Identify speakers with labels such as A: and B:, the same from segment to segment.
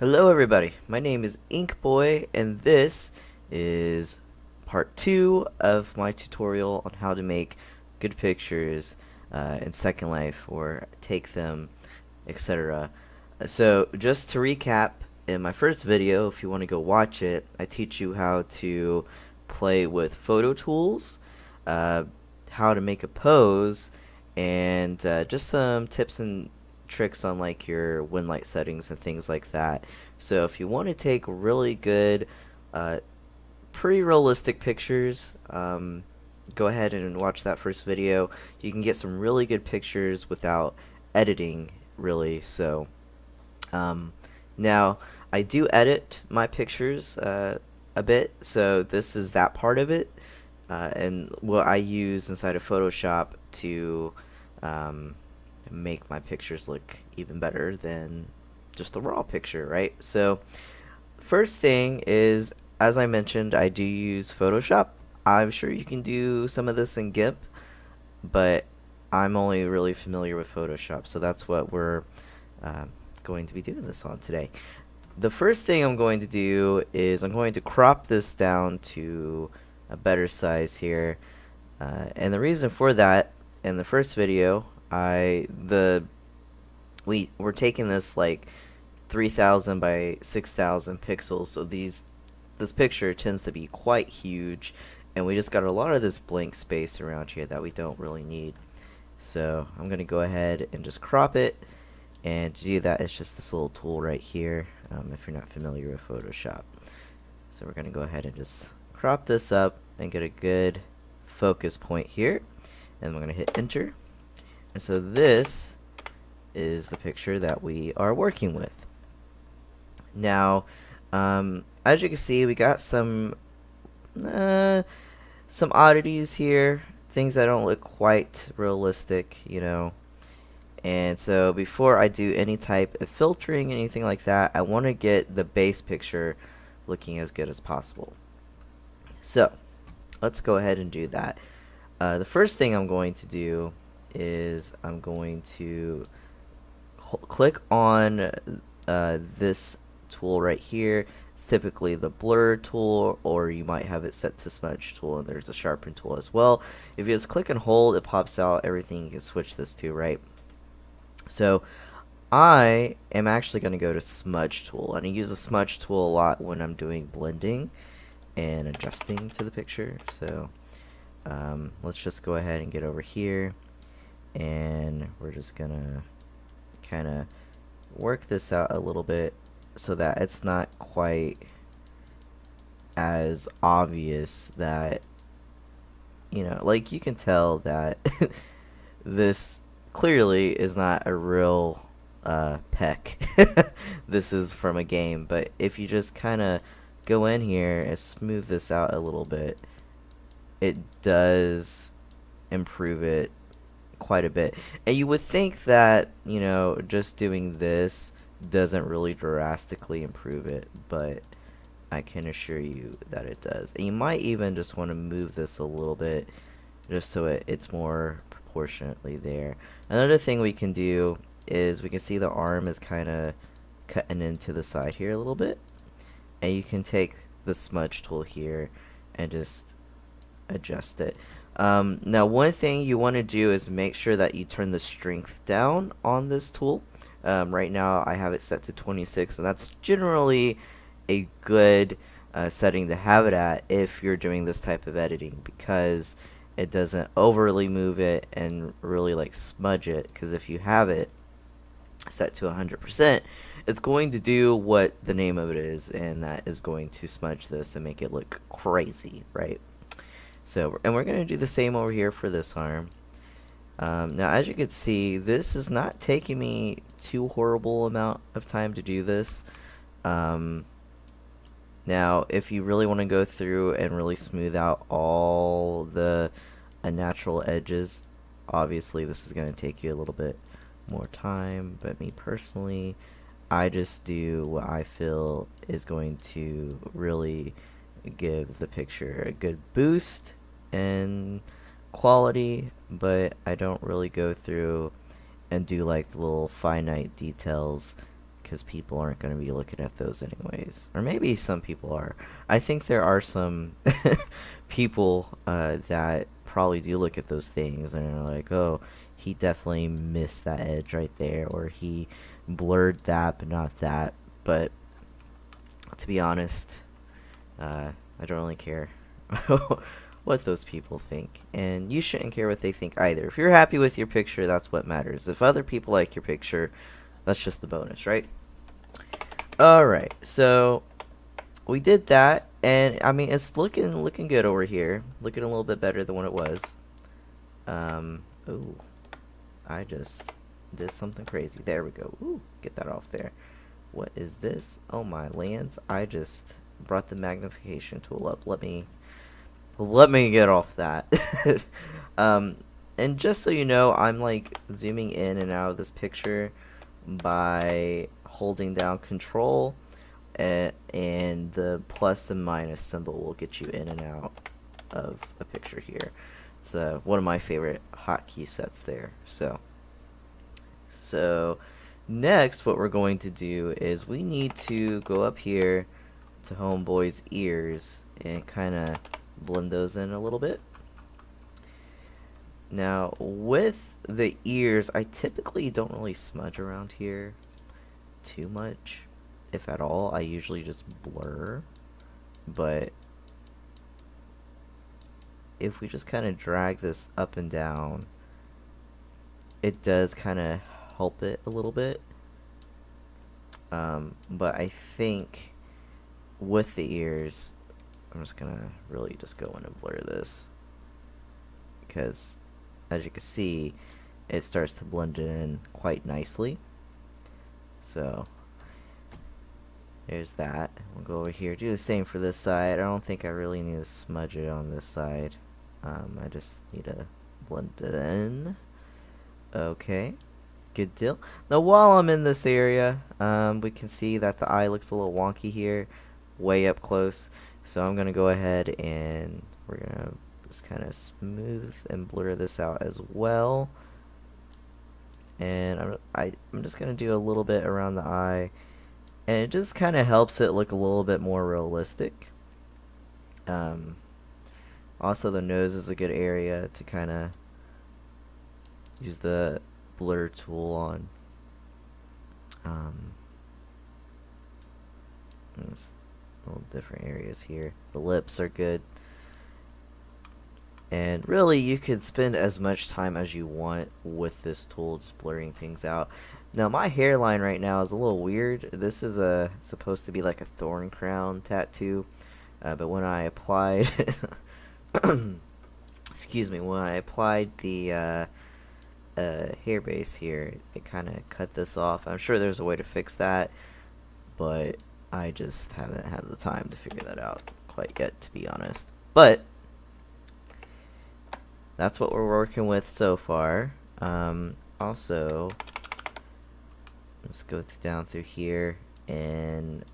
A: Hello everybody, my name is Inkboy and this is part 2 of my tutorial on how to make good pictures in Second Life or take them, etc. So just to recap, in my first video, if you want to go watch it, I teach you how to play with photo tools, uh, how to make a pose, and just some tips and tricks on like your win light settings and things like that. So if you want to take really good, uh, pretty realistic pictures, go ahead and watch that first video. You can get some really good pictures without editing, really. So um, now I do edit my pictures a bit, so this is that part of it, and what I use inside of Photoshop to um, make my pictures look even better than just a raw picture, right? So first thing is, as I mentioned, I do use Photoshop. I'm sure you can do some of this in GIMP, but I'm only really familiar with Photoshop, so that's what we're uh, going to be doing this on today. The first thing I'm going to do is I'm going to crop this down to a better size here, and the reason for that, in the first video, we're taking this like 3000 by 6000 pixels, so this picture tends to be quite huge, and we just got a lot of this blank space around here that we don't really need. So I'm gonna go ahead and just crop it, and to do that, it's just this little tool right here, if you're not familiar with Photoshop. So we're gonna go ahead and just crop this up and get a good focus point here, and we're gonna hit enter. And so this is the picture that we are working with. Now, as you can see, we got uh, some oddities here, things that don't look quite realistic, you know. And so before I do any type of filtering, anything like that, I want to get the base picture looking as good as possible. So let's go ahead and do that. The first thing I'm going to do is I'm going to click on this tool right here. It's typically the blur tool, or you might have it set to smudge tool, and there's a sharpen tool as well. If you just click and hold, it pops out everything you can switch this to, right? So I am actually going to go to smudge tool, and I use the smudge tool a lot when I'm doing blending and adjusting to the picture. So let's just go ahead and get over here, and we're just gonna kind of work this out a little bit so that it's not quite as obvious that, you know, like you can tell that this clearly is not a real peck. This is from a game, but if you just kind of go in here and smooth this out a little bit, it does improve it quite a bit. And you would think that, you know, just doing this doesn't really drastically improve it, but I can assure you that it does. And you might even just want to move this a little bit just so it's more proportionately there. Another thing we can do is we can see the arm is kind of cutting into the side here a little bit, and you can take the smudge tool here and just adjust it. Now one thing you want to do is make sure that you turn the strength down on this tool. Right now I have it set to 26, and that's generally a good setting to have it at if you're doing this type of editing, because it doesn't overly move it and really like smudge it, because if you have it set to 100%, it's going to do what the name of it is, and that is going to smudge this and make it look crazy, right? So, and we're going to do the same over here for this arm. Now, as you can see, this is not taking me too horrible amount of time to do this. Now, if you really want to go through and really smooth out all the unnatural edges, obviously this is going to take you a little bit more time, but me personally, I just do what I feel is going to really give the picture a good boost and quality, but I don't really go through and do like the little finite details, because people aren't going to be looking at those anyways. Or maybe some people are. I think there are some people that probably do look at those things and are like, oh, he definitely missed that edge right there, or he blurred that but not that. But to be honest, I don't really care what those people think, and you shouldn't care what they think either. If you're happy with your picture, that's what matters. If other people like your picture, that's just the bonus, right? Alright, so we did that, and I mean, it's looking good over here. Looking a little bit better than what it was. Ooh, I just did something crazy. There we go. Ooh, get that off there. What is this? Oh my lands, I just brought the magnification tool up. Let me get off that. And just so you know, I'm like zooming in and out of this picture by holding down control, and the plus and minus symbol will get you in and out of a picture here. It's one of my favorite hotkey sets there. So next what we're going to do is we need to go up here to Homeboy's ears and kind of blend those in a little bit. Now with the ears, I typically don't really smudge around here too much, if at all. I usually just blur, but if we just kind of drag this up and down, it does kind of help it a little bit. But I think with the ears, I'm just gonna really just go in and blur this, because as you can see, it starts to blend in quite nicely. So there's that. We'll go over here, do the same for this side. I don't think I really need to smudge it on this side. I just need to blend it in. Okay, good deal. Now while I'm in this area, we can see that the eye looks a little wonky here, way up close. So I'm gonna go ahead and we're gonna just kind of smooth and blur this out as well. And I'm just gonna do a little bit around the eye, and it just kind of helps it look a little bit more realistic. Also, the nose is a good area to kind of use the blur tool on. There's little different areas here. The lips are good. And really, you could spend as much time as you want with this tool, just blurring things out. Now, my hairline right now is a little weird. This is supposed to be like a thorn crown tattoo, but when I applied, excuse me, when I applied the hair base here, it kind of cut this off. I'm sure there's a way to fix that, but I just haven't had the time to figure that out quite yet, to be honest. But that's what we're working with so far. Also, let's go down through here, and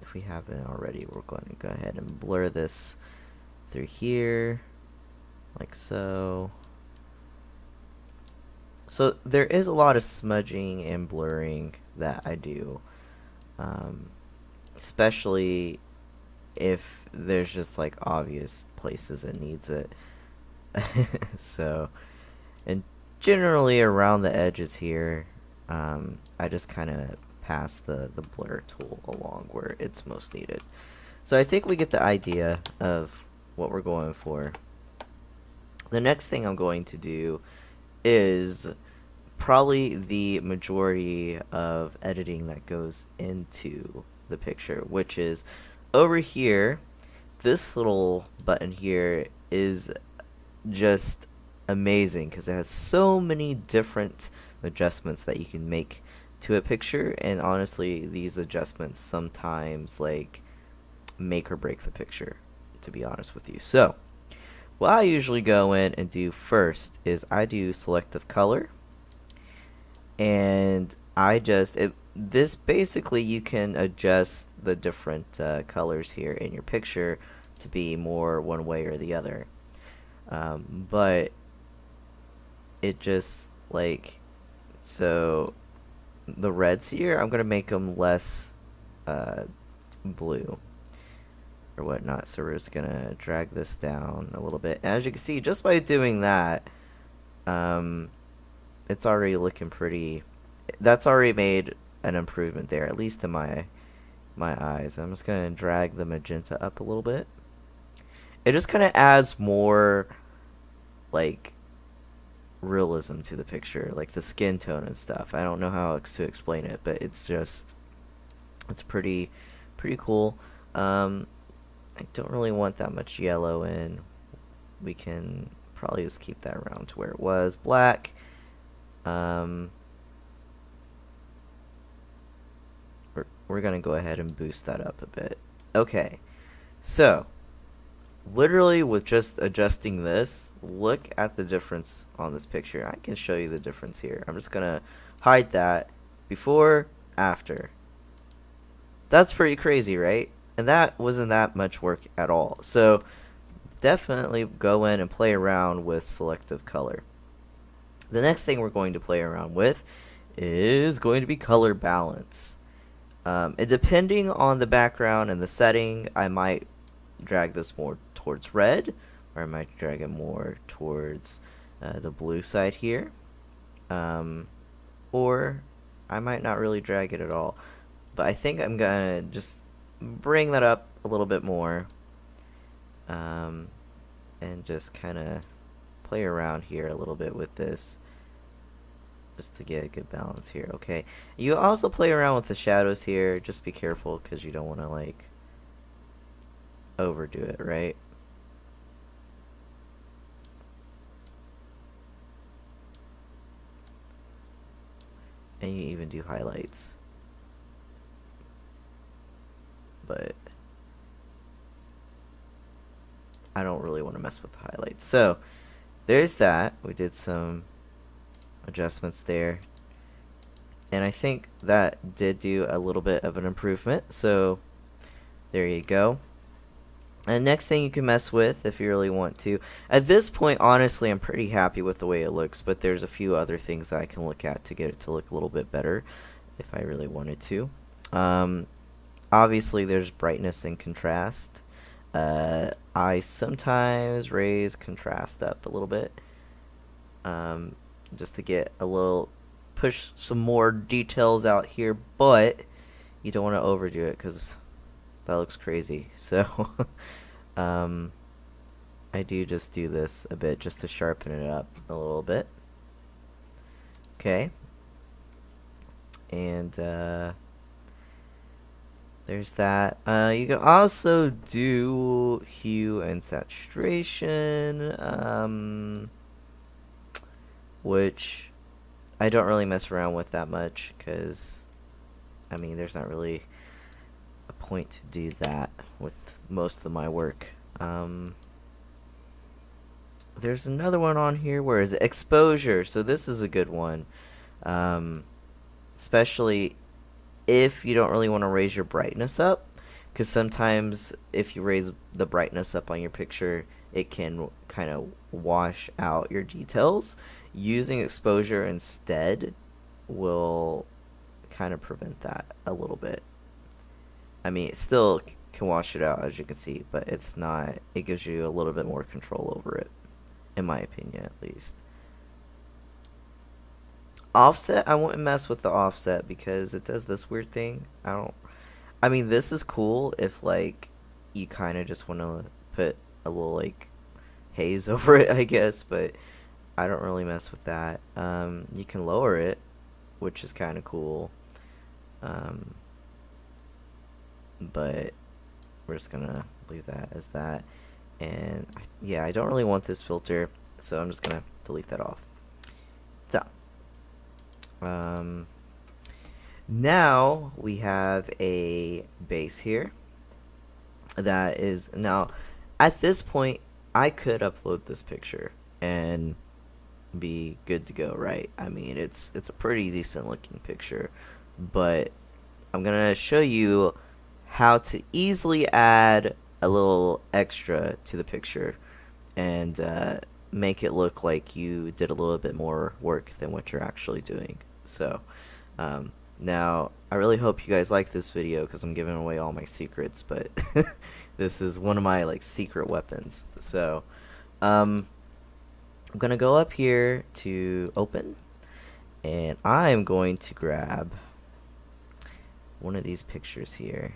A: if we haven't already, we're going to go ahead and blur this through here, like so. So there is a lot of smudging and blurring that I do, especially if there's just like obvious places it needs it. So, and generally around the edges here, I just kind of pass the blur tool along where it's most needed. So I think we get the idea of what we're going for. The next thing I'm going to do is probably the majority of editing that goes into the picture, which is over here. This little button here is just amazing because it has so many different adjustments that you can make to a picture, and honestly, these adjustments sometimes like make or break the picture, to be honest with you. So what I usually go in and do first is I do selective color, and this basically, you can adjust the different colors here in your picture to be more one way or the other. But it just like, so the reds here, I'm gonna make them less blue or whatnot. So we're just gonna drag this down a little bit. And as you can see, just by doing that, it's already looking pretty. That's already made an improvement there, at least in my eyes. I'm just gonna drag the magenta up a little bit. It just kind of adds more like realism to the picture, like the skin tone and stuff. I don't know how to explain it, but it's pretty cool. I don't really want that much yellow in. We can probably just keep that around to where it was. Black. Um, we're gonna go ahead and boost that up a bit. Okay, so literally with just adjusting this, look at the difference on this picture. I can show you the difference here. I'm just gonna hide that. Before, after. That's pretty crazy, right? And that wasn't that much work at all. So definitely go in and play around with selective color. The next thing we're going to play around with is going to be color balance. And depending on the background and the setting, I might drag this more towards red, or I might drag it more towards the blue side here. Or I might not really drag it at all. But I think I'm gonna just bring that up a little bit more, and just kind of play around here a little bit with this, just to get a good balance here. Okay, you also play around with the shadows here. Just be careful because you don't want to like overdo it, right? And you even do highlights. But I don't really want to mess with the highlights. So there's that. We did some adjustments there. And I think that did do a little bit of an improvement. So there you go. And next thing you can mess with if you really want to. At this point, honestly, I'm pretty happy with the way it looks, but there's a few other things that I can look at to get it to look a little bit better if I really wanted to. Obviously, there's brightness and contrast. I sometimes raise contrast up a little bit, just to get a little, push some more details out here, but you don't want to overdo it because that looks crazy. So I just do this a bit just to sharpen it up a little bit. Okay. And there's that. You can also do hue and saturation, which I don't really mess around with that much because, I mean, there's not really a point to do that with most of my work. There's another one on here. Where is it? Exposure. So this is a good one, especially if you don't really want to raise your brightness up, because sometimes if you raise the brightness up on your picture, it can kind of wash out your details. Using exposure instead will kind of prevent that a little bit. I mean, it still can wash it out, as you can see, but it's not, it gives you a little bit more control over it, in my opinion at least. Offset, I wouldn't mess with the offset because it does this weird thing. I mean, this is cool if like you kind of just want to put a little like haze over it, I guess, but I don't really mess with that. You can lower it, which is kind of cool, but we're just gonna leave that as that. And yeah, I don't really want this filter, so I'm just gonna delete that off. So now we have a base here that is, now at this point I could upload this picture and be good to go, right? I mean, it's a pretty decent looking picture, but I'm gonna show you how to easily add a little extra to the picture and make it look like you did a little bit more work than what you're actually doing. So Now, I really hope you guys like this video because I'm giving away all my secrets, but this is one of my like secret weapons. So, um, I'm gonna go up here to open, and I'm going to grab one of these pictures here.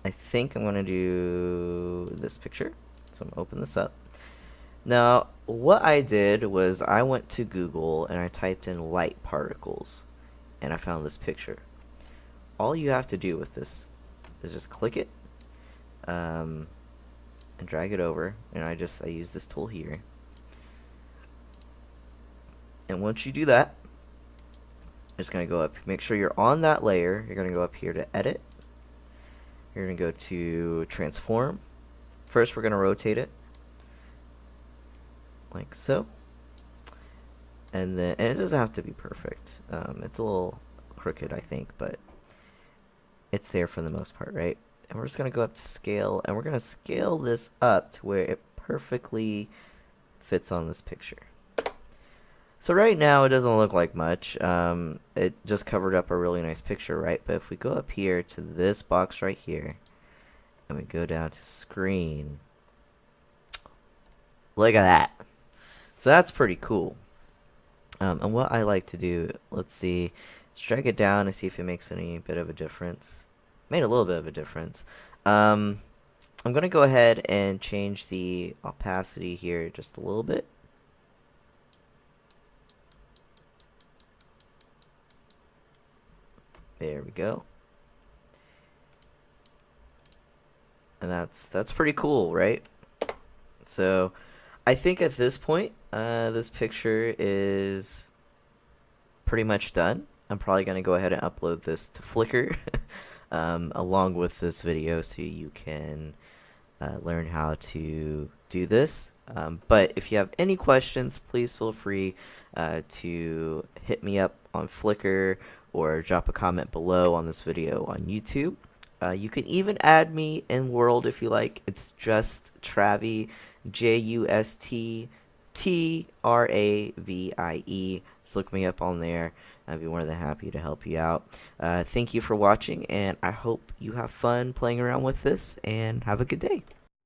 A: I think I'm gonna do this picture. So I'm gonna open this up. Now, what I did was I went to Google and I typed in light particles, and I found this picture. All you have to do with this is just click it, and drag it over, and I use this tool here. And once you do that, it's gonna go up. Make sure you're on that layer. You're gonna go up here to edit. You're gonna go to transform. First, we're gonna rotate it like so. And it doesn't have to be perfect. It's a little crooked, I think, but it's there for the most part, right? And we're just gonna go up to scale, and we're gonna scale this up to where it perfectly fits on this picture. So right now it doesn't look like much. It just covered up a really nice picture, right? But if we go up here to this box right here, and we go down to screen, look at that. So that's pretty cool. And what I like to do, let's see, let's drag it down and see if it makes any bit of a difference. Made a little bit of a difference. I'm going to go ahead and change the opacity here just a little bit. There we go. And that's pretty cool, right? So I think at this point, this picture is pretty much done. I'm probably going to go ahead and upload this to Flickr along with this video so you can learn how to do this. But if you have any questions, please feel free to hit me up on Flickr or drop a comment below on this video on YouTube. You can even add me in World if you like. It's just Travie, JUSTTRAVIE. Just look me up on there. I'd be more than happy to help you out. Thank you for watching, and I hope you have fun playing around with this, and have a good day.